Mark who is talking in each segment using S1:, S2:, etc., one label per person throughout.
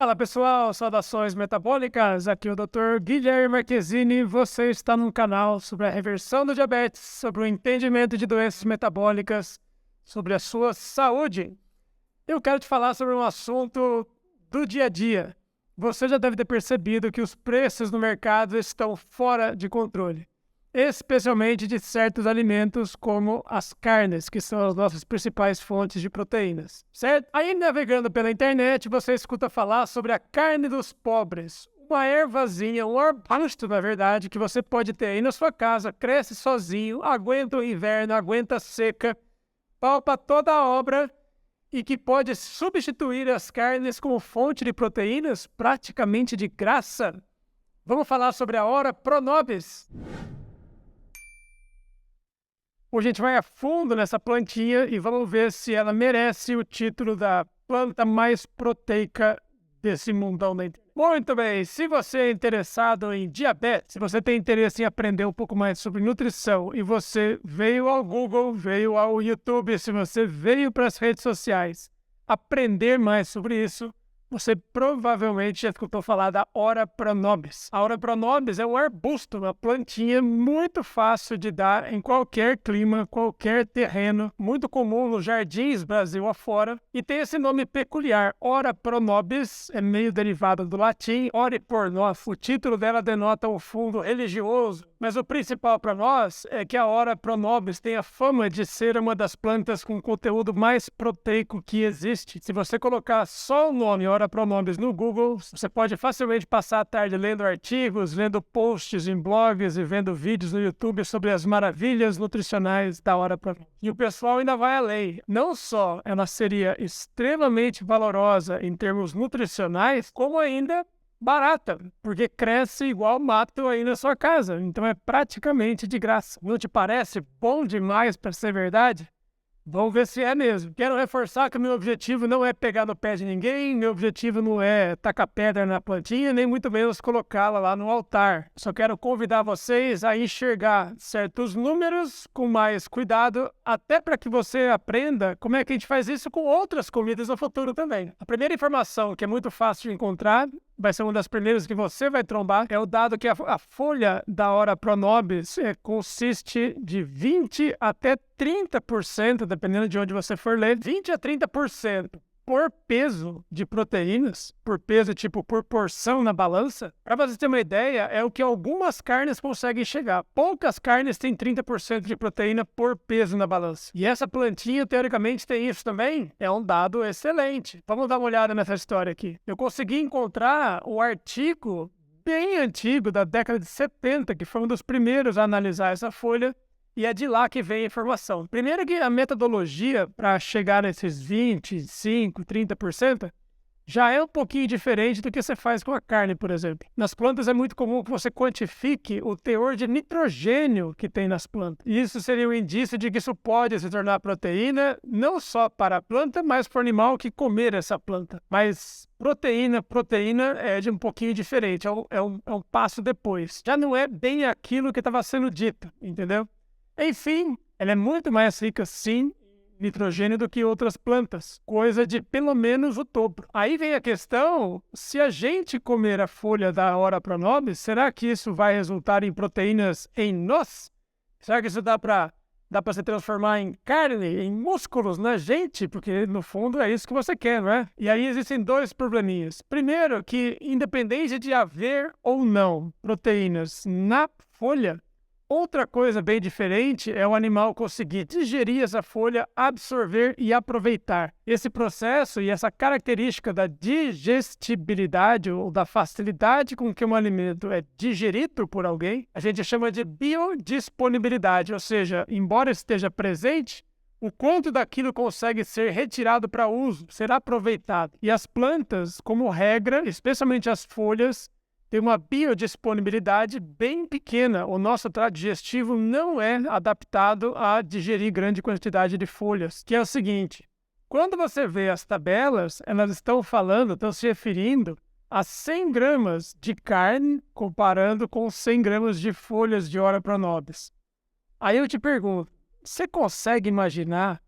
S1: Fala pessoal, saudações metabólicas, aqui é o Dr. Guilherme Marquezini, você está num canal sobre a reversão do diabetes, sobre o entendimento de doenças metabólicas, sobre a sua saúde. Eu quero te falar sobre um assunto do dia a dia. Você já deve ter percebido que os preços no mercado estão fora de controle, especialmente de certos alimentos como as carnes, que são as nossas principais fontes de proteínas, certo? Aí, navegando pela internet, você escuta falar sobre a carne dos pobres, uma ervazinha, um arbusto, na verdade, que você pode ter aí na sua casa, cresce sozinho, aguenta o inverno, aguenta a seca, palpa toda a obra e que pode substituir as carnes como fonte de proteínas praticamente de graça. Vamos falar sobre a Ora Pronobis. Hoje a gente vai a fundo nessa plantinha e vamos ver se ela merece o título da planta mais proteica desse mundão da internet. Muito bem, se você é interessado em diabetes, se você tem interesse em aprender um pouco mais sobre nutrição e você veio ao Google, veio ao YouTube, se você veio para as redes sociais aprender mais sobre isso, você provavelmente já escutou falar da Ora Pronobis. A Ora Pronobis é um arbusto, uma plantinha muito fácil de dar em qualquer clima, qualquer terreno, muito comum nos jardins Brasil afora, e tem esse nome peculiar. Ora Pronobis é meio derivado do latim, ore por nós. O título dela denota um fundo religioso, mas o principal para nós é que a Ora Pronobis tem a fama de ser uma das plantas com conteúdo mais proteico que existe. Se você colocar só o nome Ora Pronobis no Google, você pode facilmente passar a tarde lendo artigos, lendo posts em blogs e vendo vídeos no YouTube sobre as maravilhas nutricionais da Ora Pronobis. E o pessoal ainda vai além. Não só ela seria extremamente valorosa em termos nutricionais, como ainda barata, porque cresce igual mato aí na sua casa. Então é praticamente de graça. Não te parece bom demais para ser verdade? Vamos ver se é mesmo. Quero reforçar que o meu objetivo não é pegar no pé de ninguém, meu objetivo não é tacar pedra na plantinha, nem muito menos colocá-la lá no altar. Só quero convidar vocês a enxergar certos números com mais cuidado, até para que você aprenda como é que a gente faz isso com outras comidas no futuro também. A primeira informação, que é muito fácil de encontrar, vai ser uma das primeiras que você vai trombar, é o dado que a folha da Ora Pronobis consiste de 20 até 30%, dependendo de onde você for ler, 20 a 30% por peso de proteínas, por peso tipo por porção na balança. Para você ter uma ideia, é o que algumas carnes conseguem chegar. Poucas carnes têm 30% de proteína por peso na balança. E essa plantinha, teoricamente, tem isso também? É um dado excelente. Vamos dar uma olhada nessa história aqui. Eu consegui encontrar um artigo bem antigo, da década de 70, que foi um dos primeiros a analisar essa folha, e é de lá que vem a informação. Primeiro que a metodologia para chegar nesses 25, 30% já é um pouquinho diferente do que você faz com a carne, por exemplo. Nas plantas é muito comum que você quantifique o teor de nitrogênio que tem nas plantas. E isso seria um indício de que isso pode se tornar proteína, não só para a planta, mas para o animal que comer essa planta. Mas proteína é de um pouquinho diferente, é um passo depois. Já não é bem aquilo que estava sendo dito, entendeu? Enfim, ela é muito mais rica, sim, em nitrogênio do que outras plantas, coisa de pelo menos o dobro. Aí vem a questão, se a gente comer a folha da Ora Pronobis, será que isso vai resultar em proteínas em nós? Será que isso dá para se transformar em carne, em músculos na gente? Porque, no fundo, é isso que você quer, não é? E aí existem dois probleminhas. Primeiro, que independente de haver ou não proteínas na folha, outra coisa bem diferente é o animal conseguir digerir essa folha, absorver e aproveitar. Esse processo e essa característica da digestibilidade ou da facilidade com que um alimento é digerido por alguém, a gente chama de biodisponibilidade, ou seja, embora esteja presente, o quanto daquilo consegue ser retirado para uso, ser aproveitado. E as plantas, como regra, especialmente as folhas, tem uma biodisponibilidade bem pequena. O nosso trato digestivo não é adaptado a digerir grande quantidade de folhas, que é o seguinte: quando você vê as tabelas, elas estão se referindo a 100 gramas de carne, comparando com 100 gramas de folhas de Ora Pronobis. Aí eu te pergunto, você consegue imaginar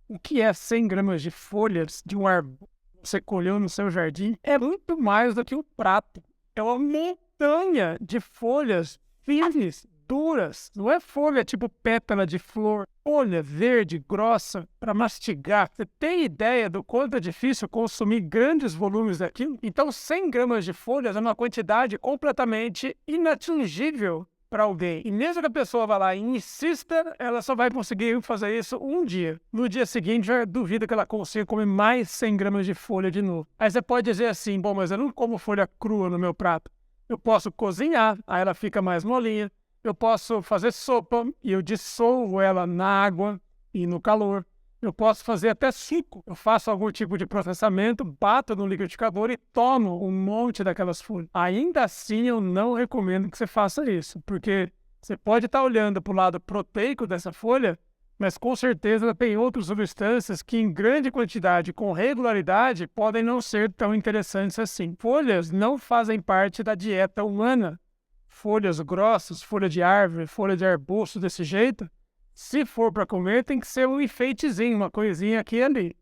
S1: o que é 100 gramas de folhas de um arbusto que você colheu no seu jardim, é muito mais do que um prato. É uma montanha de folhas firmes, duras. Não é folha tipo pétala de flor, folha verde, grossa, para mastigar. Você tem ideia do quanto é difícil consumir grandes volumes daquilo? Então 100 gramas de folhas é uma quantidade completamente inatingível para alguém. E mesmo que a pessoa vá lá e insista, ela só vai conseguir fazer isso um dia. No dia seguinte, já duvido que ela consiga comer mais 100 gramas de folha de novo. Aí você pode dizer assim, bom, mas eu não como folha crua no meu prato. Eu posso cozinhar, aí ela fica mais molinha. Eu posso fazer sopa e eu dissolvo ela na água e no calor. Eu posso fazer até suco. Eu faço algum tipo de processamento, bato no liquidificador e tomo um monte daquelas folhas. Ainda assim, eu não recomendo que você faça isso, porque você pode estar olhando para o lado proteico dessa folha, mas com certeza tem outras substâncias que em grande quantidade, com regularidade, podem não ser tão interessantes assim. Folhas não fazem parte da dieta humana. Folhas grossas, folha de árvore, folha de arbusto desse jeito, se for para comer, tem que ser um enfeitezinho, uma coisinha aqui e ali.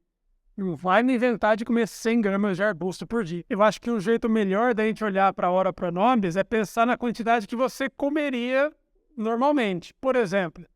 S1: Não vai me inventar de comer 100 gramas de arbusto por dia. Eu acho que um jeito melhor da gente olhar para a Ora Pronobis é pensar na quantidade que você comeria normalmente. Por exemplo,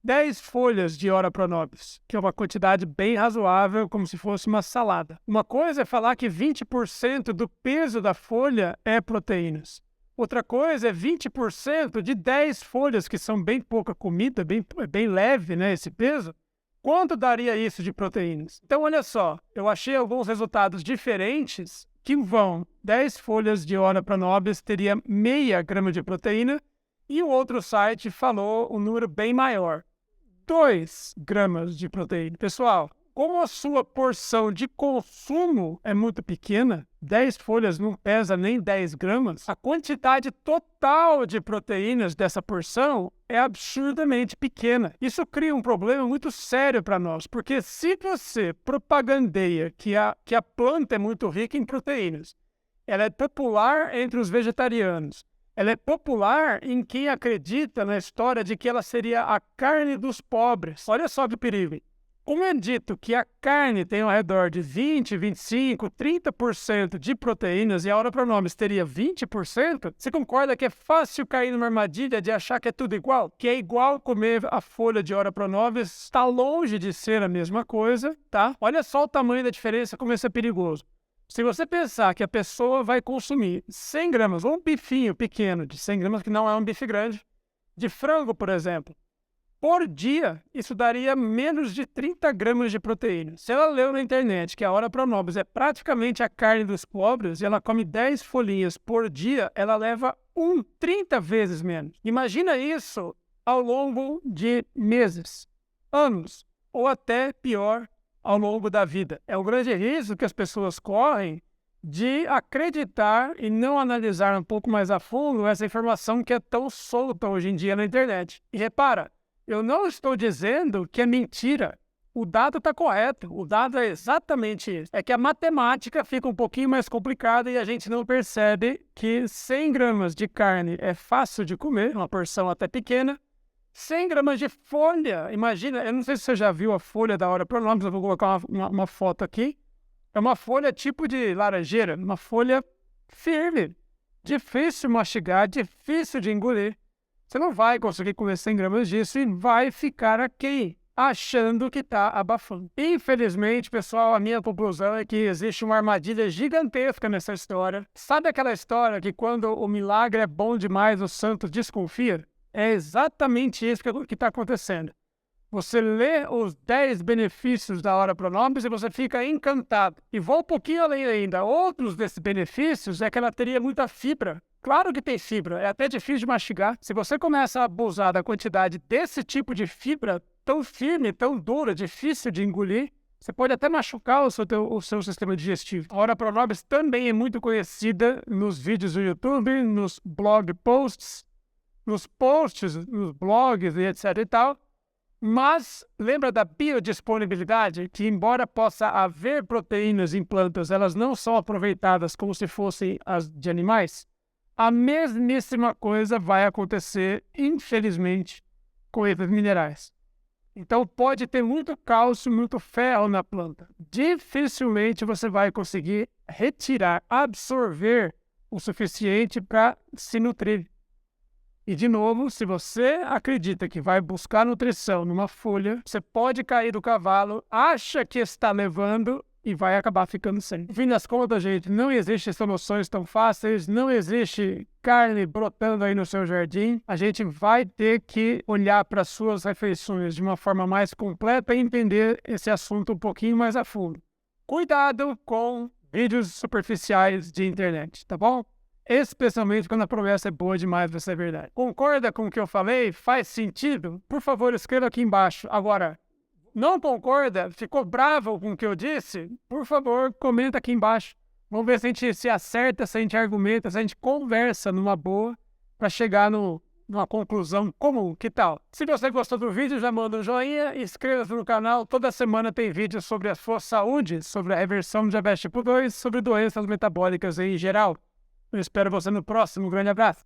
S1: 10 folhas de Ora Pronobis, que é uma quantidade bem razoável, como se fosse uma salada. Uma coisa é falar que 20% do peso da folha é proteínas. Outra coisa é 20% de 10 folhas, que são bem pouca comida, bem leve, né, esse peso. Quanto daria isso de proteínas? Então, olha só, eu achei alguns resultados diferentes que vão. 10 folhas de Ora Pronobis teria meia grama de proteína e o outro site falou um número bem maior, 2 gramas de proteína. Pessoal, como a sua porção de consumo é muito pequena, 10 folhas não pesa nem 10 gramas, a quantidade total de proteínas dessa porção é absurdamente pequena. Isso cria um problema muito sério para nós, porque se você propagandeia que a planta é muito rica em proteínas, ela é popular entre os vegetarianos, ela é popular em quem acredita na história de que ela seria a carne dos pobres. Olha só que perigo. Como é dito que a carne tem ao redor de 20, 25, 30% de proteínas e a Ora Pronobis teria 20%, você concorda que é fácil cair numa armadilha de achar que é tudo igual? Que é igual comer a folha de Ora Pronobis, está longe de ser a mesma coisa, tá? Olha só o tamanho da diferença, como isso é perigoso. Se você pensar que a pessoa vai consumir 100 gramas, ou um bifinho pequeno de 100 gramas, que não é um bife grande, de frango, por exemplo, por dia, isso daria menos de 30 gramas de proteína. Se ela leu na internet que a Ora Pronobis é praticamente a carne dos pobres e ela come 10 folhinhas por dia, ela leva 30 vezes menos. Imagina isso ao longo de meses, anos, ou até pior, ao longo da vida. É um grande risco que as pessoas correm de acreditar e não analisar um pouco mais a fundo essa informação que é tão solta hoje em dia na internet. E repara, eu não estou dizendo que é mentira. O dado está correto. O dado é exatamente isso. É que a matemática fica um pouquinho mais complicada e a gente não percebe que 100 gramas de carne é fácil de comer, uma porção até pequena. 100 gramas de folha. Imagina, eu não sei se você já viu a folha da Ora Pronobis, eu vou colocar uma foto aqui. É uma folha tipo de laranjeira, uma folha firme. Difícil de mastigar, difícil de engolir. Você não vai conseguir comer 100 gramas disso e vai ficar aqui, achando que está abafando. Infelizmente, pessoal, a minha conclusão é que existe uma armadilha gigantesca nessa história. Sabe aquela história que quando o milagre é bom demais, o santo desconfia? É exatamente isso que está acontecendo. Você lê os 10 benefícios da Ora Pronobis e você fica encantado. E vou um pouquinho além ainda. Outros desses benefícios é que ela teria muita fibra. Claro que tem fibra, é até difícil de mastigar. Se você começa a abusar da quantidade desse tipo de fibra tão firme, tão dura, difícil de engolir, você pode até machucar o seu sistema digestivo. A Ora Pronobis também é muito conhecida nos vídeos do YouTube, nos blog posts, nos blogs e etc e tal. Mas lembra da biodisponibilidade? Que embora possa haver proteínas em plantas, elas não são aproveitadas como se fossem as de animais? A mesmíssima coisa vai acontecer, infelizmente, com esses minerais. Então pode ter muito cálcio, muito ferro na planta. Dificilmente você vai conseguir retirar, absorver o suficiente para se nutrir. E de novo, se você acredita que vai buscar nutrição numa folha, você pode cair do cavalo, acha que está levando e vai acabar ficando sem. No fim das contas, gente, não existe soluções tão fáceis, não existe carne brotando aí no seu jardim. A gente vai ter que olhar para as suas refeições de uma forma mais completa e entender esse assunto um pouquinho mais a fundo. Cuidado com vídeos superficiais de internet, tá bom? Especialmente quando a promessa é boa demais para ser verdade. Concorda com o que eu falei? Faz sentido? Por favor, escreva aqui embaixo. Agora, não concorda? Ficou bravo com o que eu disse? Por favor, comenta aqui embaixo. Vamos ver se a gente se acerta, se a gente argumenta, se a gente conversa numa boa para chegar numa conclusão comum. Que tal? Se você gostou do vídeo, já manda um joinha, inscreva-se no canal. Toda semana tem vídeo sobre a sua saúde, sobre a reversão do diabetes tipo 2, sobre doenças metabólicas em geral. Eu espero você no próximo. Um grande abraço.